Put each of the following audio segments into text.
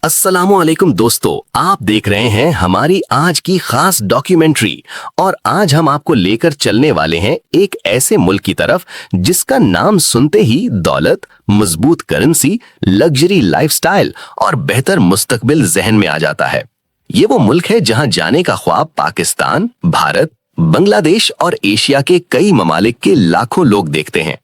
अस्सलामु अलैकुम दोस्तों, आप देख रहे हैं हमारी आज की खास डॉक्यूमेंट्री और आज हम आपको लेकर चलने वाले हैं एक ऐसे मुल्क की तरफ जिसका नाम सुनते ही दौलत, मजबूत करेंसी, लग्जरी लाइफस्टाइल और बेहतर मुस्तकबिल जहन में आ जाता है। ये वो मुल्क है जहां जाने का ख्वाब पाकिस्तान, भारत, बांग्लादेश और एशिया के कई ममालिक के लाखों लोग देखते हैं।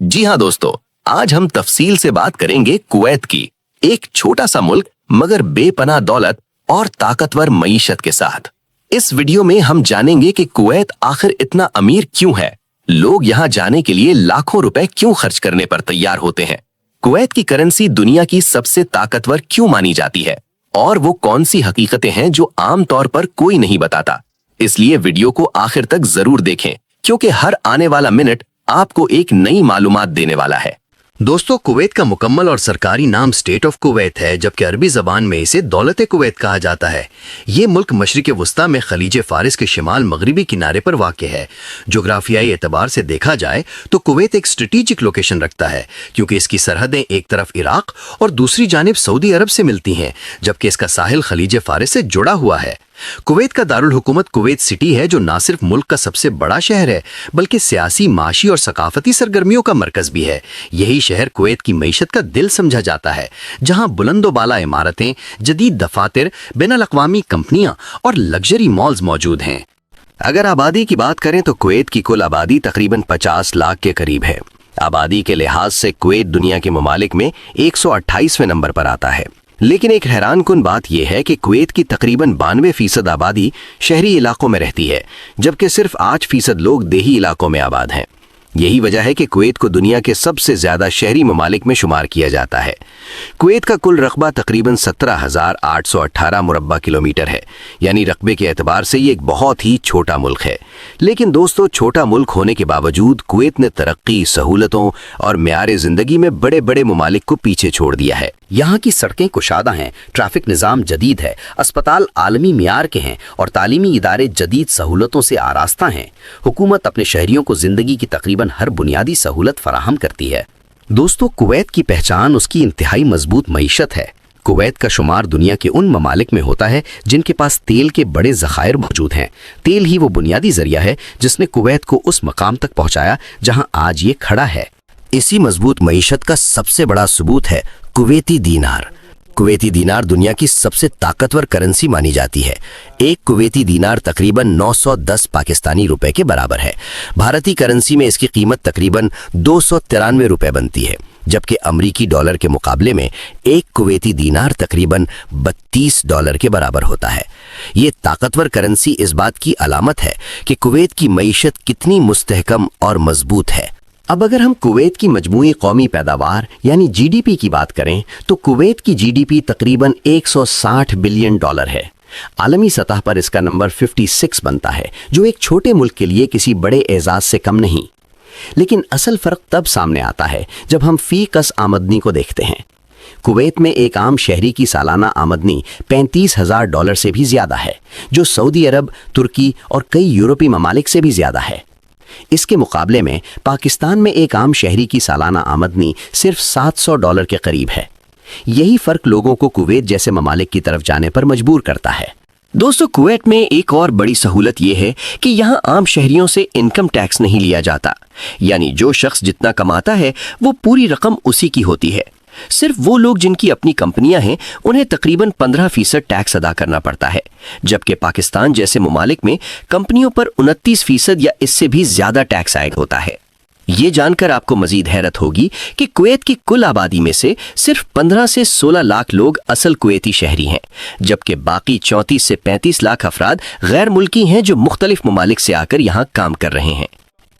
जी हाँ दोस्तों, आज हम तफसील से बात करेंगे कुवैत की, एक छोटा सा मुल्क मगर बेपनाह दौलत और ताकतवर मईशत के साथ। इस वीडियो में हम जानेंगे कि कुवैत आखिर इतना अमीर क्यों है, लोग यहाँ जाने के लिए लाखों रुपए क्यों खर्च करने पर तैयार होते हैं, कुवैत की करेंसी दुनिया की सबसे ताकतवर क्यों मानी जाती है और वो कौन सी हकीकतें हैं जो आम तौर पर कोई नहीं बताता। इसलिए वीडियो को आखिर तक जरूर देखें क्योंकि हर आने वाला मिनट आपको एक नई मालूमात देने वाला है। दोस्तों, कुवैत का मुकम्मल और सरकारी नाम स्टेट ऑफ कुवैत है, जबकि अरबी जबान में इसे दौलत कुवैत कहा जाता है। ये मुल्क मशरिक वस्ता में खलीज फारिस के शिमाल मगरिबी किनारे पर वाक़ है। जोग्राफियाई एतबार से देखा जाए तो कुवैत एक स्ट्रेटेजिक लोकेशन रखता है क्योंकि इसकी सरहदें एक तरफ इराक और दूसरी जानिब सऊदी अरब से मिलती हैं, जबकि इसका साहिल खलीज फारिस से जुड़ा हुआ है। कुवैत का दारुल हुकूमत कुवैत सिटी है, जो न सिर्फ मुल्क का सबसे बड़ा शहर है बल्कि सियासी, माशी और सकाफती सरगर्मियों का मरकज भी है। यही शहर कुवैत की मईशत का दिल समझा जाता है, जहां बुलंदोबाला इमारतें, जदीद दफातर, बैनुल-अक़वामी कंपनियां और लग्जरी मॉल्स मौजूद हैं। अगर आबादी की बात करें तो कुवैत की कुल आबादी तकरीबन 50 लाख के करीब है। आबादी के लिहाज से कुवैत दुनिया के ममालिक में 128वें नंबर पर आता है। लेकिन एक हैरानकुन बात यह है कि कुवैत की तकरीबन 92% आबादी शहरी इलाकों में रहती है, जबकि सिर्फ 8% लोग देही इलाकों में आबाद हैं। यही वजह है कि कुवैत को दुनिया के सबसे ज्यादा शहरी ममालिक में शुमार किया जाता है। कुवैत का कुल रकबा तकरीबन 17,818 मुरब्बा किलोमीटर है, यानी रकबे के एतबार से ये एक बहुत ही छोटा मुल्क है। लेकिन दोस्तों, छोटा मुल्क होने के बावजूद कुवैत ने तरक्की, सहूलतों और मेयार जिंदगी में बड़े बड़े ममालिक को पीछे छोड़ दिया है। यहाँ की सड़कें कुशादा हैं, ट्रैफिक निज़ाम जदीद है, अस्पताल आलमी मियार के हैं और तालीमी इदारे जदीद सहूलतों से आरास्ता हैं। हुकूमत अपने शहरियों को जिंदगी की तकरीबन हर बुनियादी सहूलत फराहम करती है। दोस्तों, कुवैत की पहचान उसकी इंतहाई मजबूत मईशत है। कुवैत का शुमार दुनिया के उन ममालिक में होता है जिनके पास तेल के बड़े ज़खायर मौजूद हैं। तेल ही वो बुनियादी जरिया है जिसने कुवैत को उस मकाम तक पहुंचाया जहां आज ये खड़ा है। इसी मजबूत मईशत का सबसे बड़ा सबूत है कुवैती दीनार। कुवैती दीनार दुनिया की सबसे ताकतवर करेंसी मानी जाती है। एक कुवैती दीनार तकरीबन 910 पाकिस्तानी रुपए के बराबर है। भारतीय करेंसी में इसकी कीमत तकरीबन 293 रुपए बनती है, जबकि अमरीकी डॉलर के मुकाबले में एक कुवैती दीनार तकरीबन $32 के बराबर होता है। ये ताकतवर करेंसी इस बात की अलामत है कि कुवैत की मईशत कितनी मुस्तहकम और मजबूत है। अब अगर हम कुवैत की मजमूई कौमी पैदावार यानी जीडीपी की बात करें तो कुवैत की जीडीपी तकरीबन $160 बिलियन है। आलमी सतह पर इसका नंबर 56 बनता है, जो एक छोटे मुल्क के लिए किसी बड़े एजाज से कम नहीं। लेकिन असल फर्क तब सामने आता है जब हम फी कस आमदनी को देखते हैं। कुवैत में एक आम शहरी की सालाना आमदनी $35,000 से भी ज्यादा है, जो सऊदी अरब, तुर्की और कई यूरोपीय ममालिक से भी ज्यादा है। इसके मुकाबले में पाकिस्तान में एक आम शहरी की सालाना आमदनी सिर्फ $700 के करीब है। यही फर्क लोगों को कुवैत जैसे ममालिक की तरफ जाने पर मजबूर करता है। दोस्तों, कुवैत में एक और बड़ी सहूलत यह है कि यहाँ आम शहरियों से इनकम टैक्स नहीं लिया जाता, यानी जो शख्स जितना कमाता है वो पूरी रकम उसी की होती है। सिर्फ वो लोग जिनकी अपनी कंपनियां हैं उन्हें तकरीबन 15% टैक्स अदा करना पड़ता है, जबकि पाकिस्तान जैसे ममालिक में कंपनियों पर 29% या इससे भी ज्यादा टैक्स आयद होता है। ये जानकर आपको मजीद हैरत होगी कि कुवैत की कुल आबादी में से सिर्फ 15 से 16 लाख लोग असल कुवैती शहरी हैं, जबकि बाकी 34 से 35 लाख अफराद गैर मुल्की हैं जो मुख्तलिफ ममालिक से आकर यहाँ काम कर रहे हैं।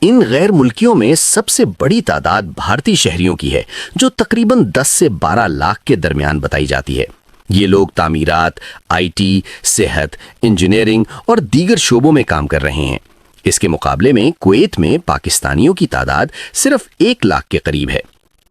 इन गैर मुल्कियों में सबसे बड़ी तादाद भारतीय शहरियों की है, जो तकरीबन 10 से 12 लाख के दरमियान बताई जाती है। ये लोग तामीरात, आईटी, सेहत, इंजीनियरिंग और दीगर शोबों में काम कर रहे हैं। इसके मुकाबले में कुवैत में पाकिस्तानियों की तादाद सिर्फ 1 लाख के करीब है।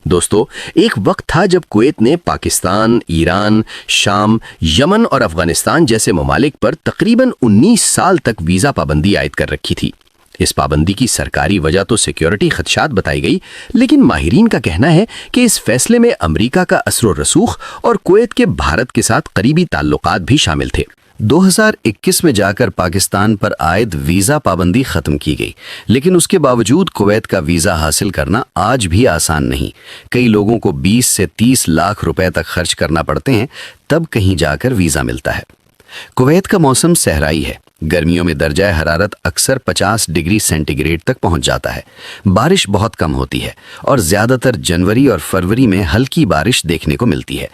दोस्तों, एक वक्त था जब कुवैत ने पाकिस्तान, ईरान, शाम, यमन और अफगानिस्तान जैसे ममालिक पर तकरीबन 19 साल तक वीजा पाबंदी आयद कर रखी थी। इस पाबंदी की सरकारी वजह तो सिक्योरिटी खदशात बताई गई, लेकिन माहिरीन का कहना है कि इस फैसले में अमेरिका का असर और रसूख और कुवैत के भारत के साथ करीबी ताल्लुकात भी शामिल थे। 2021 में जाकर पाकिस्तान पर आयद वीज़ा पाबंदी ख़त्म की गई, लेकिन उसके बावजूद कुवैत का वीज़ा हासिल करना आज भी आसान नहीं। कई लोगों को 20 से 30 लाख रुपए तक खर्च करना पड़ते हैं, तब कहीं जाकर वीज़ा मिलता है। कुवैत का मौसम सहराई है। गर्मियों में दर्जा हरारत अक्सर 50 डिग्री सेंटीग्रेड तक पहुंच जाता है। बारिश बहुत कम होती है और ज़्यादातर जनवरी और फरवरी में हल्की बारिश देखने को मिलती है।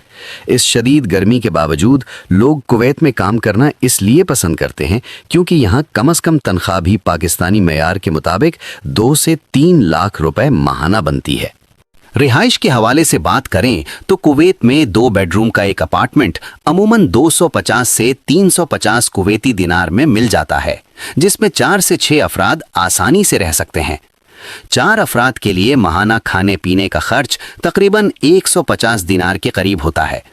इस शदीद गर्मी के बावजूद लोग कुवैत में काम करना इसलिए पसंद करते हैं क्योंकि यहाँ कम से कम तनख्वाह भी पाकिस्तानी मेयार के मुताबिक 2 से 3 लाख रुपए माहाना बनती है। रिहाइश के हवाले से बात करें तो कुवैत में 2 बेडरूम का एक अपार्टमेंट अमूमन 250 से 350 कुवैती दिनार में मिल जाता है, जिसमें 4 से 6 अफराद आसानी से रह सकते हैं। 4 अफराद के लिए माहाना खाने पीने का खर्च तकरीबन 150 दिनार के करीब होता है।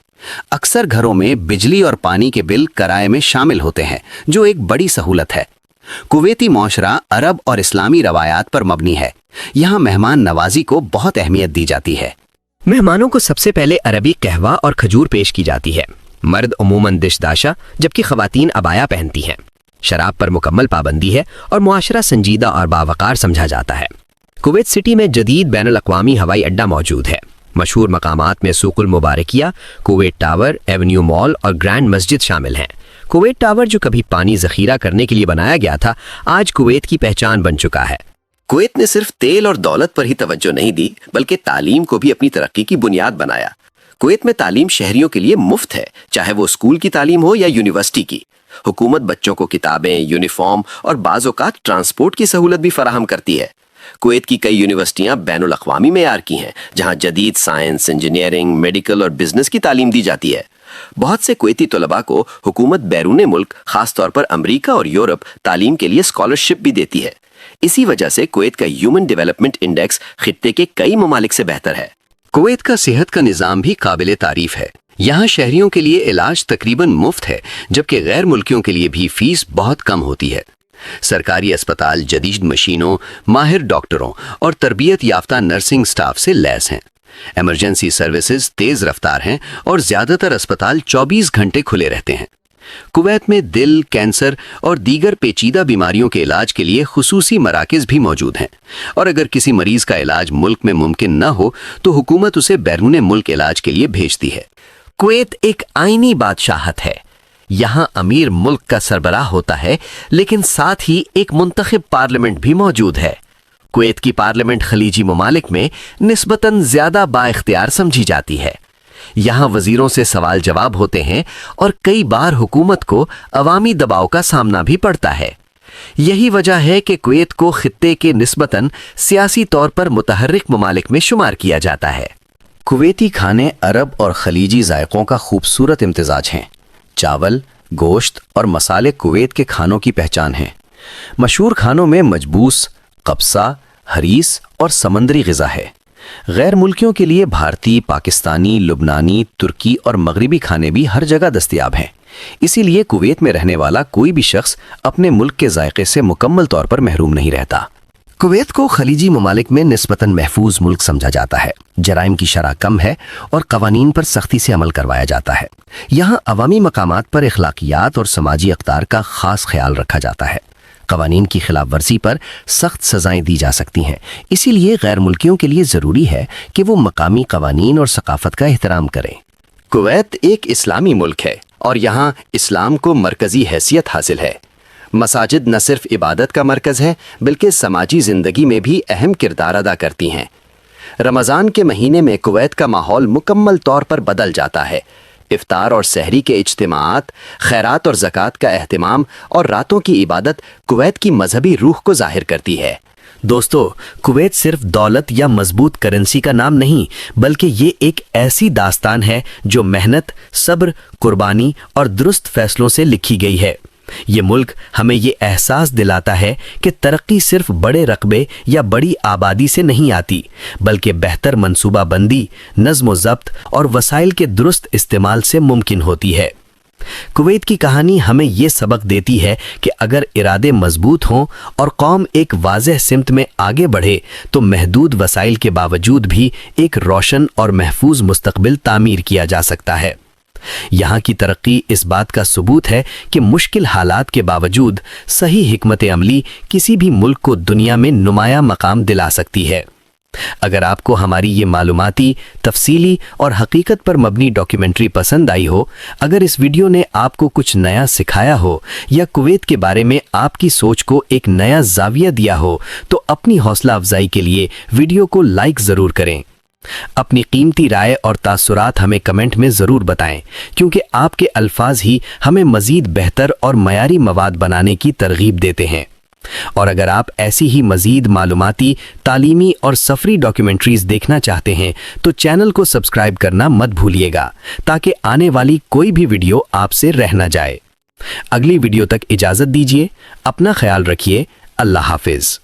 अक्सर घरों में बिजली और पानी के बिल किराए में शामिल होते हैं, जो एक बड़ी सहूलत है। कुवैती मौशरा अरब और इस्लामी रवायात पर मबनी है। यहाँ मेहमान नवाजी को बहुत अहमियत दी जाती है। मेहमानों को सबसे पहले अरबी कहवा और खजूर पेश की जाती है। मर्द उमूमन दिशदाशा जबकि खवातीन अबाया पहनती हैं। शराब पर मुकम्मल पाबंदी है और मुआशरा संजीदा और बावकार समझा जाता है। कुवैत सिटी में जदीद बैनुल अक़वामी हवाई अड्डा मौजूद है। मशहूर मकामात में सूकुल मुबारकिया, कुवैत टावर, एवेन्यू मॉल और ग्रैंड मस्जिद शामिल हैं। कुवैत टावर जो कभी पानी जखीरा करने के लिए बनाया गया था, आज कुवैत की पहचान बन चुका है। कुवैत ने सिर्फ तेल और दौलत पर ही तवज्जो नहीं दी, बल्कि तालीम को भी अपनी तरक्की की बुनियाद बनाया। कुवैत में तालीम शहरियों के लिए मुफ्त है, चाहे वो स्कूल की तालीम हो या यूनिवर्सिटी की। हुकूमत बच्चों को किताबें, यूनिफॉर्म और बाज़ औक़ात ट्रांसपोर्ट की सहूलत भी फराहम करती है। कुवैत की कई यूनिवर्सिटियां बैनुल अक़वामी मेयार की हैं, जहां जदीद साइंस, इंजीनियरिंग, मेडिकल और बिजनेस की तालीम दी जाती है। बहुत से कुवैती तलबा को हुकूमत बैरून मुल्क, खासतौर पर अमरीका और यूरोप, तालीम के लिए स्कॉलरशिप भी देती है। इसी वजह से कुवैत का ह्यूमन डेवलपमेंट इंडेक्स खित्ते के कई ममालिक से बेहतर है। कुवैत का सेहत का निज़ाम भी काबिल तारीफ है। यहाँ शहरियों के लिए इलाज तकरीबन मुफ्त है, जबकि गैर मुल्कियों के लिए भी फीस बहुत कम होती है। सरकारी अस्पताल जदीद मशीनों, माहिर डॉक्टरों और तरबियत याफ्ता नर्सिंग स्टाफ से लैस हैं। इमरजेंसी सर्विसेज तेज रफ्तार हैं और ज़्यादातर अस्पताल 24 घंटे खुले रहते हैं। कुवैत में दिल, कैंसर और दीगर पेचीदा बीमारियों के इलाज के लिए खुसूसी मराकज़ भी मौजूद हैं, और अगर किसी मरीज का इलाज मुल्क में मुमकिन न हो तो हुकूमत उसे बैरून मुल्क इलाज के लिए भेजती है। कुवैत एक आईनी बादशाहत है। यहाँ अमीर मुल्क का सरबराह होता है, लेकिन साथ ही एक मुंतखब पार्लियामेंट भी मौजूद है। कुवैत की पार्लियामेंट खलीजी ममालिक में निस्बतन ज्यादा बाइख्तियार समझी जाती है। यहाँ वजीरों से सवाल जवाब होते हैं और कई बार हुकूमत को अवामी दबाव का सामना भी पड़ता है। यही वजह है कि कुवैत को खित्ते के निस्बतन सियासी तौर पर मुतहर्रिक ममालिक में शुमार किया जाता है। कुवैती खाने अरब और खलीजी जायकों का खूबसूरत इम्तिजाज हैं। चावल, गोश्त और मसाले कुवैत के खानों की पहचान हैं। मशहूर खानों में मजबूस, कब्सा, हरीस और समंदरी ग़िज़ा है। गैर मुल्कियों के लिए भारतीय, पाकिस्तानी, लुबनानी, तुर्की और मगरिबी खाने भी हर जगह दस्तयाब हैं। इसीलिए कुवैत में रहने वाला कोई भी शख्स अपने मुल्क के जायके से मुकम्मल तौर पर महरूम नहीं रहता। कुवैत को खलीजी ममालिक में निस्बतन महफूज मुल्क समझा जाता है। जराइम की शरह कम है और कवानीन पर सख्ती से अमल करवाया जाता है। यहाँ अवामी मकामात पर अखलाकियात और समाजी अक़दार का ख़ास ख्याल रखा जाता है। कवानीन की खिलाफ वर्जी पर सख्त सज़ाएं दी जा सकती हैं। इसीलिए गैर मुल्कियों के लिए ज़रूरी है कि वो मकामी कवानीन और सकाफ़त का एहतराम करें। कुवैत एक इस्लामी मुल्क है और यहाँ इस्लाम को मरकज़ी हैसियत हासिल है। मसाजिद न सिर्फ इबादत का मरकज़ है, बल्कि समाजी ज़िंदगी में भी अहम किरदार अदा करती हैं। रमज़ान के महीने में कुवैत का माहौल मुकम्मल तौर पर बदल जाता है। इफ्तार और सहरी के इज्तिमाआत, खैरात और ज़कात का एहतिमाम और रातों की इबादत कुवैत की मजहबी रूह को ज़ाहिर करती है। दोस्तों, कुवैत सिर्फ दौलत या मजबूत करेंसी का नाम नहीं, बल्कि ये एक ऐसी दास्तान है जो मेहनत, सब्र, कुर्बानी और दुरुस्त फैसलों से लिखी गई है। ये मुल्क हमें ये एहसास दिलाता है कि तरक्की सिर्फ बड़े रकबे या बड़ी आबादी से नहीं आती, बल्कि बेहतर मंसूबा बंदी, नज़्म व ज़ब्त और वसाइल के दुरुस्त इस्तेमाल से मुमकिन होती है। कुवैत की कहानी हमें ये सबक देती है कि अगर इरादे मजबूत हों और कौम एक वाज़ेह सिमत में आगे बढ़े तो महदूद वसाइल के बावजूद भी एक रोशन और महफूज मुस्तकबिल तामीर किया जा सकता है। यहाँ की तरक्की इस बात का सबूत है कि मुश्किल हालात के बावजूद सही हिकमत अमली किसी भी मुल्क को दुनिया में नुमाया मकाम दिला सकती है। अगर आपको हमारी ये मालूमाती, तफसीली और हकीकत पर मबनी डॉक्यूमेंट्री पसंद आई हो, अगर इस वीडियो ने आपको कुछ नया सिखाया हो या कुवैत के बारे में आपकी सोच को एक नया जाविया दिया हो, तो अपनी हौसला अफजाई के लिए वीडियो को लाइक ज़रूर करें। अपनी कीमती राय और तासुरात हमें कमेंट में ज़रूर बताएं, क्योंकि आपके अल्फाज ही हमें मज़ीद बेहतर और मयारी मवाद बनाने की तरगीब देते हैं। और अगर आप ऐसी ही मज़ीद मालूमाती, तालीमी और सफरी डॉक्यूमेंट्रीज देखना चाहते हैं तो चैनल को सब्सक्राइब करना मत भूलिएगा, ताकि आने वाली कोई भी वीडियो आपसे रह न जाए। अगली वीडियो तक इजाज़त दीजिए। अपना ख्याल रखिए। अल्लाह हाफिज़।